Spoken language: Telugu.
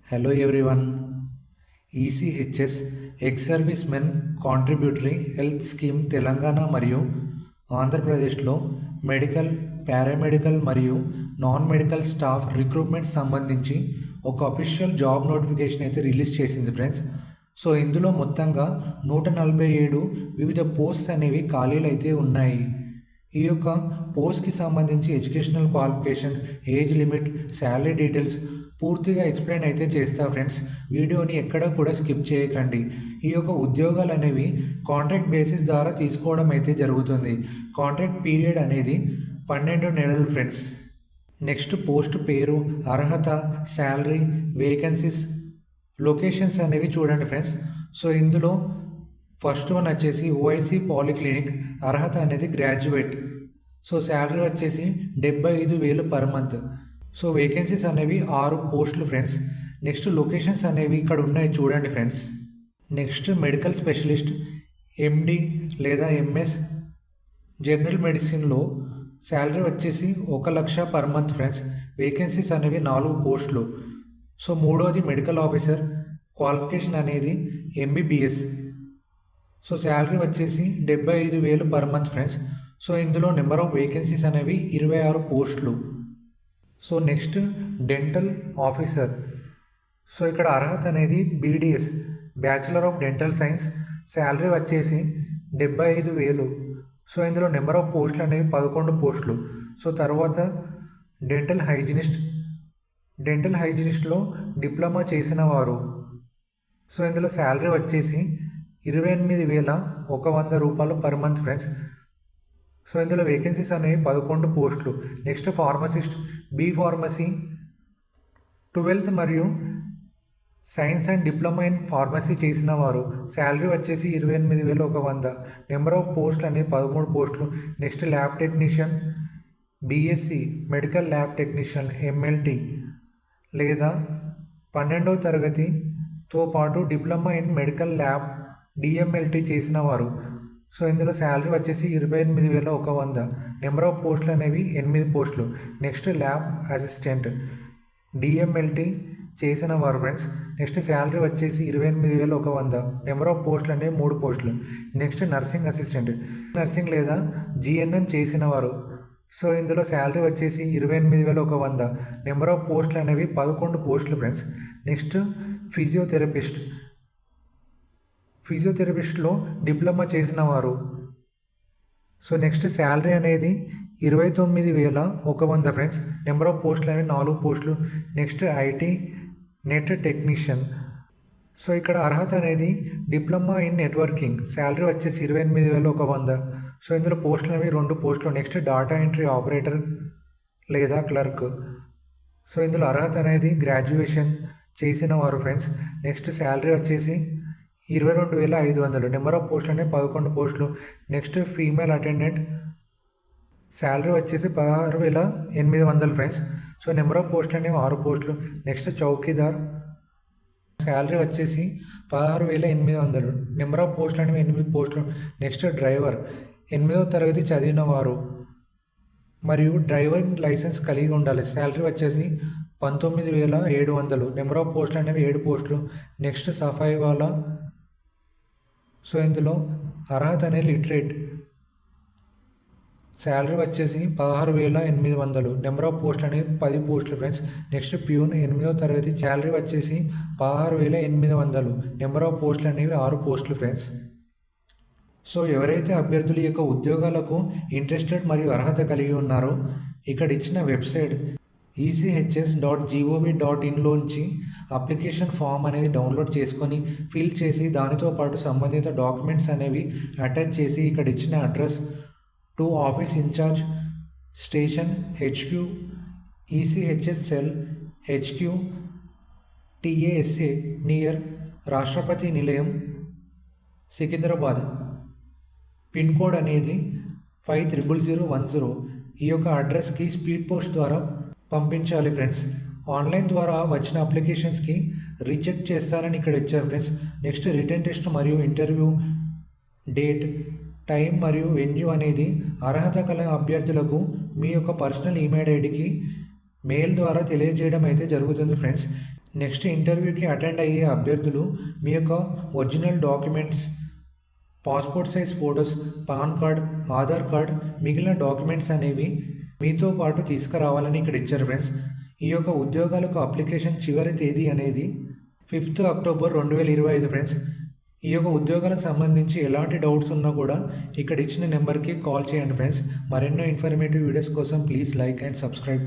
Hello everyone. ECHS ex service men contributory health scheme Telangana మరియు ఆంధ్రప్రదేశ్లో మెడికల్, పారామెడికల్ మరియు నాన్ మెడికల్ స్టాఫ్ రిక్రూట్మెంట్ సంబంధించి ఒక అఫీషియల్ జాబ్ నోటిఫికేషన్ అయితే రిలీజ్ చేసింది ఫ్రెండ్స్. సో ఇందులో మొత్తంగా 147 వివిధ పోస్ట్స్ అనేవి ఖాళీలు అయితే ఉన్నాయి. ఈ యొక్క పోస్ట్కి సంబంధించి educational qualification, age limit, salary details పూర్తిగా ఎక్స్ప్లెయిన్ అయితే చేస్తా ఫ్రెండ్స్. వీడియోని ఎక్కడ కూడా స్కిప్ చేయకండి. ఈ యొక్క ఉద్యోగాలు అనేవి కాంట్రాక్ట్ బేసిస్ ద్వారా తీసుకోవడం అయితే జరుగుతుంది. కాంట్రాక్ట్ పీరియడ్ అనేది 12 నెలలు ఫ్రెండ్స్. నెక్స్ట్ పోస్ట్ పేరు, అర్హత, శాలరీ, వేకెన్సీస్, లొకేషన్స్ అనేవి చూడండి ఫ్రెండ్స్. సో ఇందులో ఫస్ట్ వన్ వచ్చేసి ఓఐసి పాలిక్లినిక్, అర్హత అనేది గ్రాడ్యుయేట్. సో శాలరీ వచ్చేసి 75,000 పర్ మంత్. సో వేకెన్సీస్ అనేవి 6 పోస్టులు ఫ్రెండ్స్. నెక్స్ట్ లొకేషన్స్ అనేవి ఇక్కడ ఉన్నాయి చూడండి ఫ్రెండ్స్. నెక్స్ట్ మెడికల్ స్పెషలిస్ట్, ఎండి లేదా ఎంఎస్ జనరల్ మెడిసిన్లో శాలరీ వచ్చేసి 1,00,000 పర్ మంత్ ఫ్రెండ్స్. వేకెన్సీస్ అనేవి 4 పోస్టులు. సో మూడోది మెడికల్ ఆఫీసర్, క్వాలిఫికేషన్ అనేది ఎంబీబీఎస్. సో శాలరీ వచ్చేసి 75,000 పర్ మంత్ ఫ్రెండ్స్. సో ఇందులో నెంబర్ ఆఫ్ వేకెన్సీస్ అనేవి 26 పోస్టులు. So next dental officer. So ఇక్కడ అర్హత అనేది BDS, bachelor of dental science. Salary వచ్చేసి 75,000. సో ఇందులో నెంబర్ ఆఫ్ పోస్టులు అనేవి 11 పోస్టులు. సో తర్వాత డెంటల్ హైజినిస్ట్. డెంటల్ హైజినిస్ట్లో డిప్లొమా చేసిన వారు. సో ఇందులో శాలరీ వచ్చేసి 28,100 రూపాయలు పర్ మంత్ ఫ్రెండ్స్. సో ఇందులో వేకెన్సీస్ అనేవి 11 పోస్టులు. Next pharmacist, B pharmacy, 12th మరియు science and diploma in pharmacy చేసిన వారు. శాలరీ వచ్చేసి 28,100. నెంబర్ ఆఫ్ పోస్టులు అనేవి 13 పోస్టులు. Next lab technician, BSc medical lab technician, MLT లేదా 12వ తరగతితో పాటు diploma in medical lab DMLT చేసిన వారు. సో ఇందులో శాలరీ వచ్చేసి 28,100. నెంబర్ ఆఫ్ పోస్టులు అనేవి 8 పోస్టులు. నెక్స్ట్ ల్యాబ్ అసిస్టెంట్, డిఎంఎల్టీ చేసిన వారు ఫ్రెండ్స్. నెక్స్ట్ శాలరీ వచ్చేసి 28,100. నెంబర్ ఆఫ్ పోస్టులు అనేవి 3 పోస్టులు. నెక్స్ట్ నర్సింగ్ అసిస్టెంట్, నర్సింగ్ లేదా జిఎన్ఎం చేసిన వారు. సో ఇందులో శాలరీ వచ్చేసి 28,100. నెంబర్ ఆఫ్ పోస్టులు అనేవి 11 పోస్టులు ఫ్రెండ్స్. నెక్స్ట్ ఫిజియోథెరపిస్ట్, ఫిజియోథెరపిస్ట్లో డిప్లొమా చేసిన వారు. సో నెక్స్ట్ శాలరీ అనేది 29,100 ఫ్రెండ్స్. నెంబర్ ఆఫ్ పోస్టులు అనేవి 4 పోస్టులు. Next IT net technician. So ఇక్కడ అర్హత అనేది డిప్లొమా ఇన్ నెట్వర్కింగ్. శాలరీ వచ్చేసి 28,100. సో ఇందులో పోస్టులు అనేవి 2 పోస్టులు. నెక్స్ట్ డాటా ఎంట్రీ ఆపరేటర్ లేదా క్లర్క్. సో ఇందులో అర్హత అనేది గ్రాడ్యుయేషన్ చేసిన వారు ఫ్రెండ్స్. నెక్స్ట్ శాలరీ వచ్చేసి 22,500. నెంబర్ ఆఫ్ పోస్టులు అనేవి 11 పోస్టులు. నెక్స్ట్ ఫీమేల్ అటెండెంట్, శాలరీ వచ్చేసి 16,800 ఫ్రెండ్స్. సో నెంబర్ ఆఫ్ పోస్టులు అనేవి 6 పోస్టులు. నెక్స్ట్ చౌకీదార్, శాలరీ వచ్చేసి 16,800. నెంబర్ ఆఫ్ పోస్టులు అనేవి 8 పోస్టులు. నెక్స్ట్ డ్రైవర్, 8వ తరగతి చదివిన వారు మరియు డ్రైవింగ్ లైసెన్స్ కలిగి ఉండాలి. శాలరీ వచ్చేసి 19,700. నెంబర్ ఆఫ్ పోస్టులు అనేవి 7 పోస్టులు. నెక్స్ట్ సఫాయి వాలా. సో ఇందులో అర్హత అనేది లిటరేట్. శాలరీ వచ్చేసి 16,800. నెంబర్ ఆఫ్ పోస్టులు అనేవి 10 పోస్టులు ఫ్రెండ్స్. నెక్స్ట్ ప్యూన్, 8వ తరగతి, శాలరీ వచ్చేసి 16,800. నెంబర్ ఆఫ్ పోస్టులు అనేవి 6 పోస్టులు ఫ్రెండ్స్. సో ఎవరైతే అభ్యర్థుల యొక్క ఉద్యోగాలకు ఇంట్రెస్టెడ్ మరియు అర్హత కలిగి ఉన్నారో ఇక్కడ ఇచ్చిన వెబ్సైట్ ECHS.gov.in అప్లికేషన్ ఫామ్ అనేది డౌన్లోడ్ చేసుకొని ఫిల్ చేసి దానితో పాటు సంబంధిత డాక్యుమెంట్స్ అనేవి అటాచ్ చేసి ఇక్కడ ఇచ్చిన address to office in charge, station HQ, ECHS cell HQ, TASA near Rashtrapati Nilayam, Secunderabad. Pin code అనేది 50010. ఈ యొక్క అడ్రస్కి స్పీడ్ పోస్ట్ ద్వారా పంపించాలి ఫ్రెండ్స్. ఆన్లైన్ ద్వారా వచ్చిన అప్లికేషన్స్కి రిజెక్ట్ చేస్తారని ఇక్కడ ఇచ్చారు ఫ్రెండ్స్. నెక్స్ట్ రిటర్న్ టెస్ట్ మరియు ఇంటర్వ్యూ డేట్, టైం మరియు వెన్యూ అనేది అర్హత కల అభ్యర్థులకు మీ యొక్క పర్సనల్ ఈమెయిల్ ఐడికి మెయిల్ ద్వారా తెలియజేయడం అయితే జరుగుతుంది ఫ్రెండ్స్. నెక్స్ట్ ఇంటర్వ్యూకి అటెండ్ అయ్యే అభ్యర్థులు మీ యొక్క original documents, passport size photos, pan card, Aadhaar card, మిగిలిన డాక్యుమెంట్స్ అనేవి మీతో పాటు తీసుకురావాలని ఇక్కడ ఇచ్చారు ఫ్రెండ్స్. ఈ యొక్క ఉద్యోగాలకు అప్లికేషన్ చివరి తేదీ అనేది 5th అక్టోబర్ 2025 ఫ్రెండ్స్. ఈ యొక్క ఉద్యోగాలకు సంబంధించి ఎలాంటి డౌట్స్ ఉన్నా కూడా ఇక్కడ ఇచ్చిన నెంబర్కి కాల్ చేయండి ఫ్రెండ్స్. మరెన్నో ఇన్ఫర్మేటివ్ వీడియోస్ కోసం ప్లీజ్ లైక్ అండ్ సబ్స్క్రైబ్.